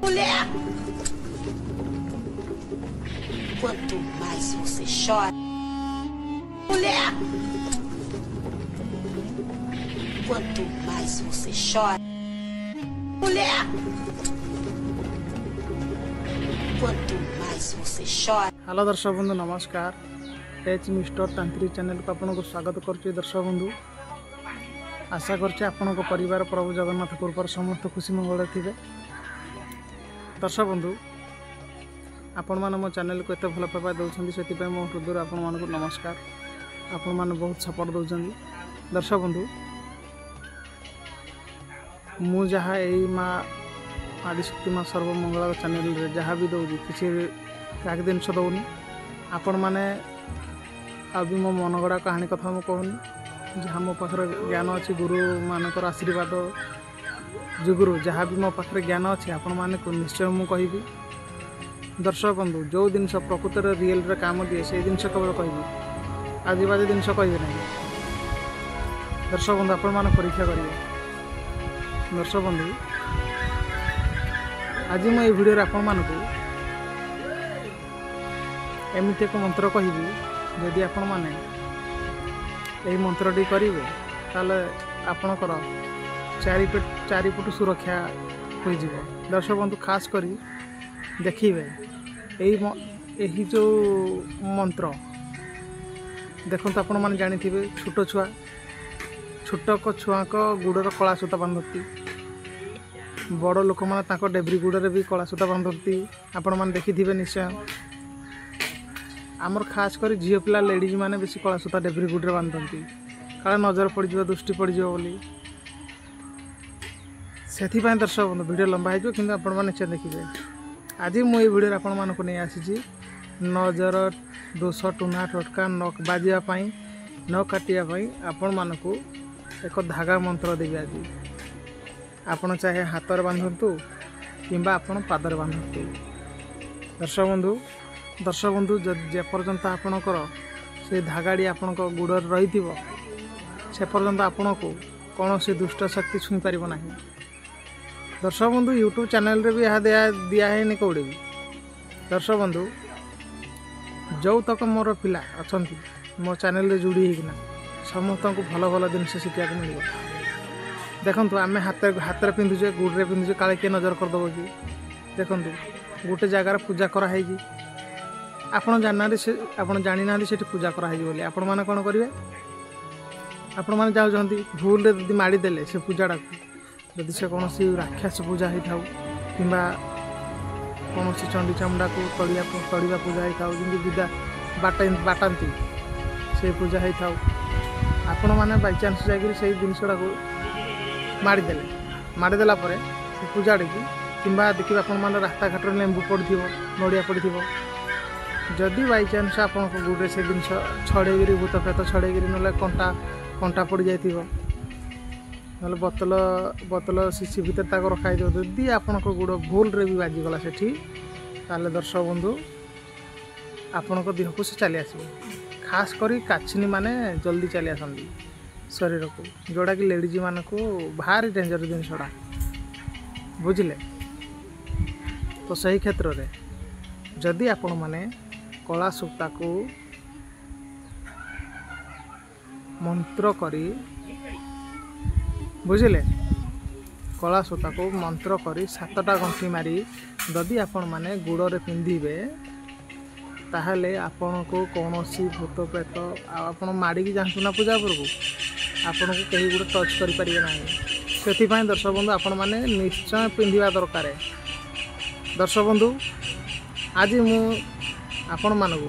Mulher! Quanto mais você chora, mulher! Quanto mais você chora, mulher! Quanto mais você chora. Hello दर्शक बंधु नमस्कार। H mister तांत्रिक channel को आपको स्वागत करुच्ची। दर्शक बंधु आशा करछे आपनको परिवार प्रभु जगन्नाथ कृपार समस्त खुशी मंगल थे। दर्शक बंधु आपण मैंने मो चैनल को एत भल पाइबा दौरान से मो हृदय आपण मानक नमस्कार। आपण मैंने बहुत सपोर्ट दौरान। दर्शक बंधु मु जहाँ यही माँ आदिशक्ति माँ सर्वमंगला चैनल रे जहाँ भी दौर किसी एक जिनस दौनी आपण मैंने अभी मो मनगढ़ा कहानी कथा मु कहूनी जहाँ मो पाखे ज्ञान अच्छी गुरु मानकर आशीर्वाद जुगुरु जहाँ भी मो पाखे ज्ञान अच्छी आपण मैंने निश्चय मु कहि। दर्शक बंधु जो जिनस प्रकृत रियल रे काम दिए से जिनस केवल कहि आदिबादी जिनस कहि ना। दर्शक बंधु आपण मैंने परीक्षा करेंगे। दर्शक बंधु आज मुझे भिडियो आपण मानक एमती एक मंत्र कहि जदि आपण माने यही मंत्रटी करेंगे ताले आपणकर चारिपट सुरक्षा हो। दर्शक बंधु खास करी देखिए यही जो मंत्र देखो आपण मैंने जानी छोट छुआ छुआ गुड़र कला सूता बांधती बड़ लोक मैंने डेब्री गुड़े भी कला सूता बांधती आपण मैंने देखि निश्चय। आमर खास कर झील पिला लेडीज मैंने बेसी कला सूता डेब्री गुड़े बांधती काले नजर पड़ दृष्टि पड़ बोली से दर्शक बंधु वीडियो लंबा हो कि आपण मैंने निश्चय देखिए। आज मुझे भिडियो आपण मानक नहीं आसी नजर दोष टुना टटका नख बाजापी न काटापी आपण मानक एक धागा मंत्र देवी। आज आपण चाहे हाथ बांधतु कि पादर बांधतु। दर्शक बंधु जेपर्यंत आपणकर से धागाड़ी आपण गुड़र रही से पर्यंत आपण को कौन सी दुष्ट शक्ति छुई पार ना। दर्शक बंधु यूट्यूब चैनल रे भी यहाँ दिखाई कौड़े भी। दर्शक बंधु जो तक मोर पिला अच्छा मो चैनल रे जोड़ी होना समस्त को भल भल जिन शिखा मिल। देखु आम हाथ में पिंधुचे गुड़े पिंधुचे काले किए नजर करदेव कि देखु गोटे जगार पूजा कराई आपड़ जाना से आप जानी ना से पूजा कराई बोली आपण मैंने कौन करेंगे आपण मैंने चाहते भूल यदि माड़देले से पूजाटा जदि से कौन राक्षस पूजा होता कि कौन चंडी चामुंडा को तड़िया पूजा होता जमी विदा बाटाती से पूजा होता आपण मैंने बाई चान्स जाकि से जिनसटा को माड़देला पूजाटी कि देखिए आप रास्ता घाट लेंबू पड़ नड़िया पड़ जदि बाई चान्स आप गुड़े से जिन छड़ेगी भूत प्रेत छड़ेगी ना कंटा पड़ जाए ना बोतल शिशी भितर रखाई जदि आपण गुड़ भूल रे भी बाजिगला से दर्शक बंधु आपण देह को से चली आस खास करी काछिनी माने जल्दी चली आसती शरीर को जोड़ा कि लेडीज मान को भारी डेंजर जिनसटा बुझे। तो सही क्षेत्र में जदि आपण माने कला सूता को मंत्र करी बुझिले कला सूता को मंत्र करी 7टा गंठी मारी जदि आपण माने गुड़ रे पिंधिबे ताहले आपण को कौन सी भूत प्रेत आप माड़ी जातु ना पूजा पूर्व आपण को कहीं गोटे टच करें ना। से दर्शक बंधु आपण मैंने निश्चय पिंधा दरकार। दर्शक बंधु आज आपण मानक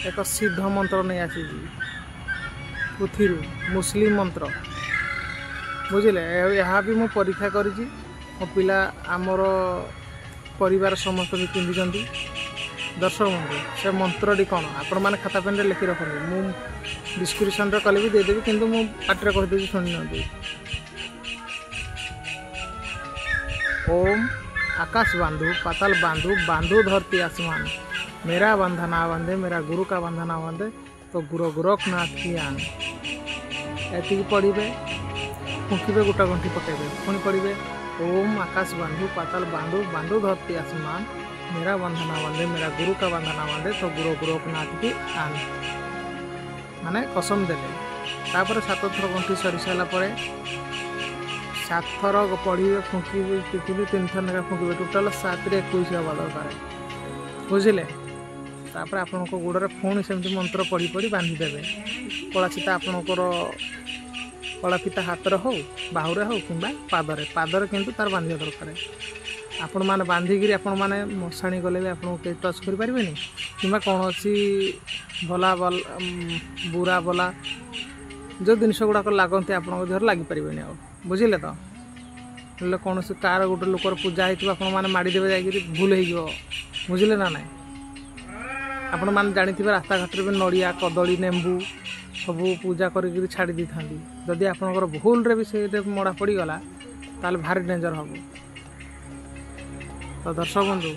एक सिद्ध मंत्र नहीं आसी पृथ्वी मुस्लिम मंत्र बुझे। यहाँ भी मु परीक्षा करी मो पिला आमर परिवार समस्त भी पिंधि। दर्शक बंधु से मंत्रटी कौन आपण मैंने खाता पेन लिखि रखते मु डिस्क्रिप्शन रे कल भी देदेवी किंतु मु पाटे कहीदेवी शुणी नि। ओम आकाश बांधु पाताल बांधु बांधु धरती आसमान मेरा बंधा ना बांधे मेरा गुरु का बंधा ना बांधे तो गुरु गोरखनाथ की आन। एति पढ़े फुंकबे गोटा गंठी पकेबे पुणी पढ़े ओम आकाश बांधु पाताल बांधु बांधु धरती आसमान, मेरा बंधना बांधे मेरा गुरु का बंधना बांधे तो गुरु गोरखनाथ की आन माने कसम देले। तापर 7 थर गंठी सरी सारा पर 7 थर पढ़े फुंकी 3 थर ना फुंके टोटाल 7 रे 21 हवा दरकार बुझिले। तापर आपण गोड़े पुणी सेमती मंत्र पढ़ी पढ़ी बांधिदेवे। कला सीता आपणकर कला फीता हाथ हो बाहुरे हो कि पादरे पादरे किंतु तार बांधिया दरकार। आपण मैंने बांधिकी आपण मैंने मशाणी गले भी आपको कहीं टच करें कि कौन भला बुरा भला जो जिनस गुड़ाक लगती आप देह लगिपारे आ बुझे तो ना कौन कार गोटे लोकर पूजा होती मैंने माड़देवे जा भूल हो बुझे ना ना आपण मैंने जानी रास्ता घाट भी नड़िया कदली नेंबू सब पूजा करी छाड़ी दी था। जदि आपंकर भूल रे भी से मड़ा पड़गला ताल भारी डेंजर हम। तो दर्शक बंधु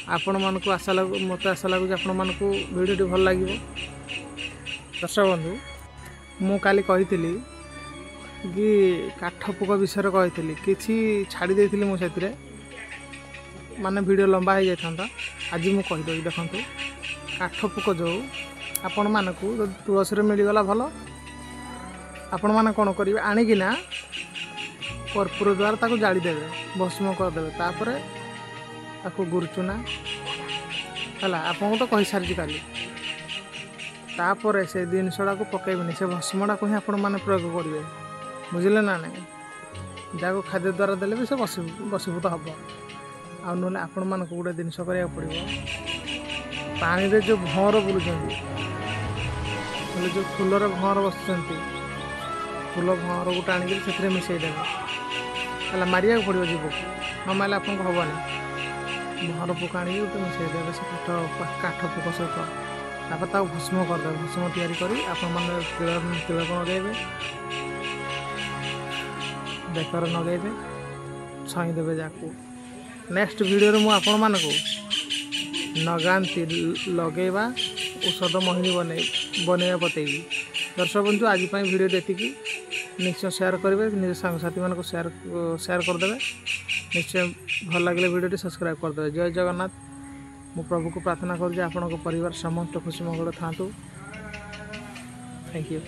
आपण मानक आशा मत आशा लगुच आपण मानक भिडियो भल लगे। दर्शक बंधु मु काली कही कि काठ पुक विषय कही कि छाड़ी देती मुझे माने वीडियो लंबा हो जाता। आज मुझे कहीदेवी देखो काठ पुक जो आपण मानक तुलसी मिलगला भल आपण मैंने कौन करेंगे आणिकिना कर्पूर द्वारा ताको जालीदेवे भस्म करदे। तापर ताको गुरुचुना है आपको तो कही सारी काली तापर से जिनसा को पकेबनी से भस्मटा को ही आपण मैंने प्रयोग करेंगे बुझे ना ना जहाँ खाद्य द्वारा देले भी से बसीभूत हम। आ ना आपण मानक गोटे जिनस करा पड़ो पानी रे जो भंवर बुलूँ जो फूलर भंवर बस फूल भंवर गोटे आणिक से मिसईदेवे है मारिया पड़ो जीव न मारे आपको हेनी भंवर पोक आनी गोटे मिसईदेवे से काठ पोक सहित तापर ताक भस्म करदे भस्म तैयारी करी आपण मैंने तिलक लगेबे बेकर लगेबे छईदेवे जाकू। नेक्स्ट वीडियो मु आपण मानकू नगांती लगेवा औषध मोहिनी बनैया बतेगी। दर्शक बंधु आज वीडियो देखिकी निश्चय शेयर करेंगे निज सांगसाथी मानक शेयर करदे। निश्चय भल लगे वीडियो सब्सक्राइब करदे। जय जगन्नाथ। मु प्रभु को प्रार्थना करूँ आपन परिवार समस्त खुशी मंगल था। Thank you.